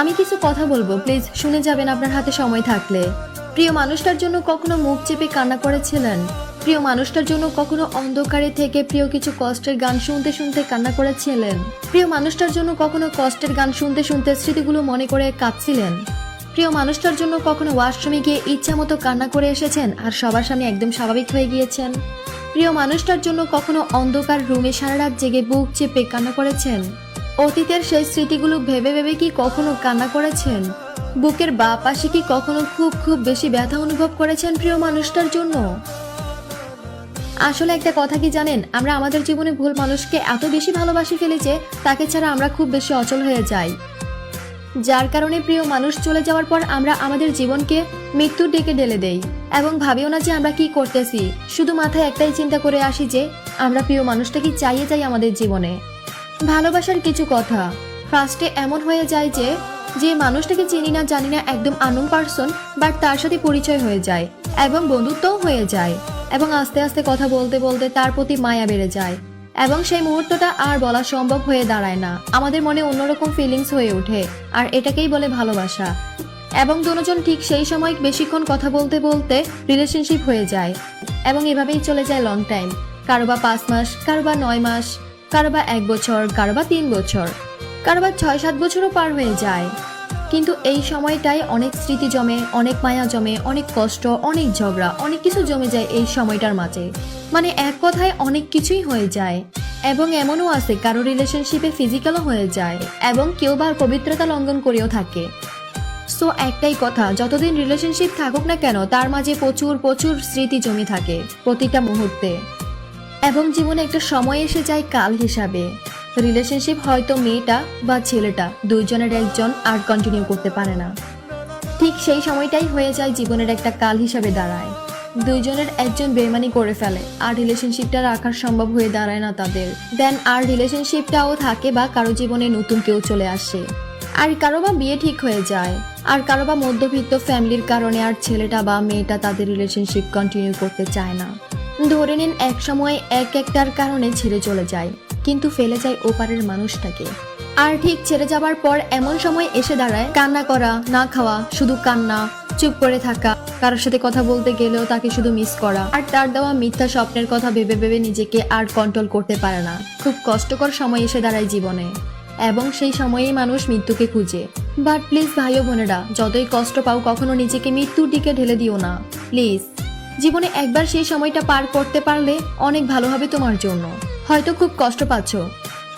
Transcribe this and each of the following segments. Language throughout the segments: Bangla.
আমি কিছু কথা বলবো, প্লিজ শুনে যাবেন আপনার হাতে সময় থাকলে। প্রিয় মানুষটার জন্য কখনো মুখ চেপে কান্না করেছিলেন? প্রিয় মানুষটার জন্য কখনো অন্ধকারে থেকে প্রিয় কিছু কষ্টের গান শুনতে শুনতে কান্না করেছিলেন? প্রিয় মানুষটার জন্য কখনো কষ্টের গান শুনতে শুনতে স্মৃতিগুলো মনে করে কাঁদছিলেন? প্রিয় মানুষটার জন্য কখনো ওয়াশরুমে গিয়ে ইচ্ছা মতো কান্না করে এসেছেন আর সবার সামনে একদম স্বাভাবিক হয়ে গিয়েছেন? প্রিয় মানুষটার জন্য কখনো অন্ধকার রুমে সারা রাত জেগে বুক চেপে কান্না করেছেন? অতীতের সেই স্মৃতিগুলো ভেবে ভেবে কি কখনো কান্না করেছেন? বুকের বাঁ পাশে কি কখনো খুব খুব বেশি ব্যথা অনুভব করেছেন প্রিয় মানুষটার জন্য? আসলে একটা কথা কি জানেন, আমরা আমাদের জীবনে ভুল মানুষকে এত বেশি ভালোবাসি ফেলি যে তাকে ছাড়া আমরা খুব বেশি অচল হয়ে যাই, যার কারণে প্রিয় মানুষ চলে যাওয়ার পর আমরা আমাদের জীবনকে মৃত্যুর দিকে ঢেলে দেই এবং ভাবিও না যে আমরা কি করতেছি। শুধু মাথায় একটাই চিন্তা করে আসি যে আমরা প্রিয় মানুষটাকে চাইয়ে যাই আমাদের জীবনে। ভালোবাসার কিছু কথা ফার্স্টে এমন হয়ে যায় যে যে মানুষটাকে চিনি না জানি না, একদম আননোন পারসন, বাট তার সাথে পরিচয় হয়ে যায় এবং বন্ধুত্বও হয়ে যায় এবং আস্তে আস্তে কথা বলতে বলতে তার প্রতি মায়া বেড়ে যায় এবং সেই মুহূর্তটা আর বলা সম্ভব হয়ে দাঁড়ায় না, আমাদের মনে অন্যরকম ফিলিংস হয়ে ওঠে, আর এটাকেই বলে ভালোবাসা। এবং দুজন ঠিক সেই সময় বেশিক্ষণ কথা বলতে বলতে রিলেশনশিপ হয়ে যায় এবং এভাবেই চলে যায় লং টাইম, কারো বা 5 মাস, কারো বা 9 মাস, কারো বা 1 বছর, কারো বা 3 বছর, কারো বা 6-7 বছরও পার হয়ে যায়। কিন্তু এই সময়টায় অনেক স্মৃতি জমে, অনেক মায়া জমে, অনেক কষ্ট, অনেক ঝগড়া, অনেক কিছু জমে যায় এই সময়টার মাঝে। মানে এক কথায় অনেক কিছুই হয়ে যায় এবং এমনও আছে কারো রিলেশনশিপে ফিজিক্যালও হয়ে যায় এবং কেউ বা পবিত্রতা লঙ্ঘন করেও থাকে। সো একটাই কথা, যতদিন রিলেশনশিপ থাকুক না কেন তার মাঝে প্রচুর প্রচুর স্মৃতি জমে থাকে প্রতিটা মুহূর্তে এবং জীবনে একটা সময় এসে যায় কাল হিসাবে। রিলেশনশিপ হয়তো মেয়েটা বা ছেলেটা দুইজনের একজন আর কন্টিনিউ করতে পারে না, ঠিক সেই সময়টাই হয়ে যায় জীবনের একটা কাল হিসাবে দাঁড়ায়। দুইজনের একজন বেমানি করে ফেলে আর রিলেশনশিপটা রাখার সম্ভব হয়ে দাঁড়ায় না তাদের, দেন আর রিলেশনশিপটাও থাকে বা কারো জীবনে নতুন কেউ চলে আসে, আর কারো বা বিয়ে ঠিক হয়ে যায়, আর কারো বা মধ্যবিত্ত ফ্যামিলির কারণে আর ছেলেটা বা মেয়েটা তাদের রিলেশনশিপ কন্টিনিউ করতে চায় না। ধরে নিন এক সময় একটার কারণে ছেড়ে চলে যায় কিন্তু ফেলে যায় ওপারের মানুষটাকে, আর ঠিক ছেড়ে যাবার পর এমন সময় এসে দাঁড়ায় কান্না করা, না খাওয়া, শুধু কান্না, চুপ করে থাকা, কারোর সাথে কথা বলতে গেলেও তাকে শুধু মিস করা, আর তার দেওয়া মিথ্যা স্বপ্নের কথা ভেবে ভেবে নিজেকে আর কন্ট্রোল করতে পারে না। খুব কষ্টকর সময় এসে দাঁড়ায় জীবনে এবং সেই সময়েই মানুষ মৃত্যুকে খুঁজে। বাট প্লিজ ভাই ও বোনেরা, যতই কষ্ট পাও কখনো নিজেকে মৃত্যুর দিকে ঢেলে দিও না প্লিজ। জীবনে একবার সেই সময়টা পার করতে পারলে অনেক ভালো হবে তোমার জন্য। হয়তো খুব কষ্ট পাচ্ছ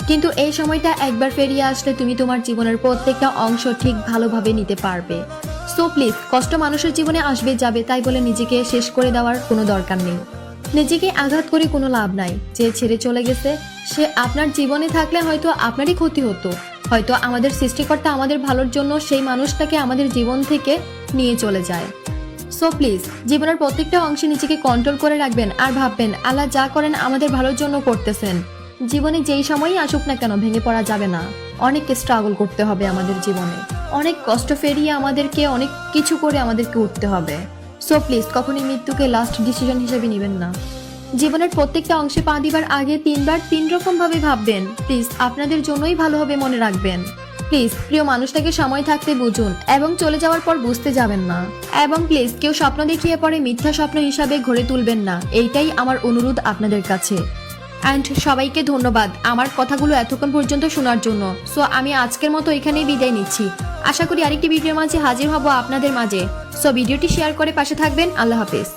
কিন্তু এই সময়টা একবার ফেরিয়ে আসলে তুমি তোমার জীবনের প্রত্যেকটা অংশ ঠিক ভালোভাবে নিতে পারবে। সো প্লিজ, কষ্ট মানুষের জীবনে আসবে যাবে, তাই বলে নিজেকে শেষ করে দেওয়ার কোনো দরকার নেই। নিজেকে আঘাত করে কোনো লাভ নাই। যে ছেড়ে চলে গেছে সে আপনার জীবনে থাকলে হয়তো আপনারই ক্ষতি হতো, হয়তো আমাদের সৃষ্টিকর্তা আমাদের ভালোর জন্য সেই মানুষটাকে আমাদের জীবন থেকে নিয়ে চলে যায়। সো প্লিজ, জীবনের প্রত্যেকটা অংশে নিজেকে কন্ট্রোল করে রাখবেন আর ভাববেন আল্লাহ যা করেন আমাদের ভালোর জন্য করতেছেন। জীবনে যেই সময়ই আসুক না কেন ভেঙে পড়া যাবে না, অনেক স্ট্রাগল করতে হবে আমাদের জীবনে, অনেক কষ্ট ফেরিয়ে আমাদেরকে অনেক কিছু করে আমাদেরকে উঠতে হবে। সো প্লিজ, কখনই মৃত্যুকে লাস্ট ডিসিশন হিসেবে নেবেন না। জীবনের প্রত্যেকটা অংশে পা দিবার আগে 3 বার 3 রকম ভাবে ভাববেন। প্লিজ, আপনাদের জন্যই ভালো হবে, মনে রাখবেন। প্লিজ, প্রিয় মানুষটাকে সময় থাকতে বুঝুন এবং চলে যাওয়ার পর বুঝতে যাবেন না। এবং প্লিজ, কেউ স্বপ্ন দেখিয়ে পরে মিথ্যা স্বপ্ন হিসাবে ঘরে তুলবেন না, এইটাই আমার অনুরোধ আপনাদের কাছে। অ্যান্ড সবাইকে ধন্যবাদ আমার কথাগুলো এতক্ষণ পর্যন্ত শোনার জন্য। সো আমি আজকের মতো এখানেই বিদায় নিচ্ছি। আশা করি আরেকটি ভিডিওর মাঝে হাজির হব আপনাদের মাঝে। সো ভিডিওটি শেয়ার করে পাশে থাকবেন। আল্লাহ হাফেজ।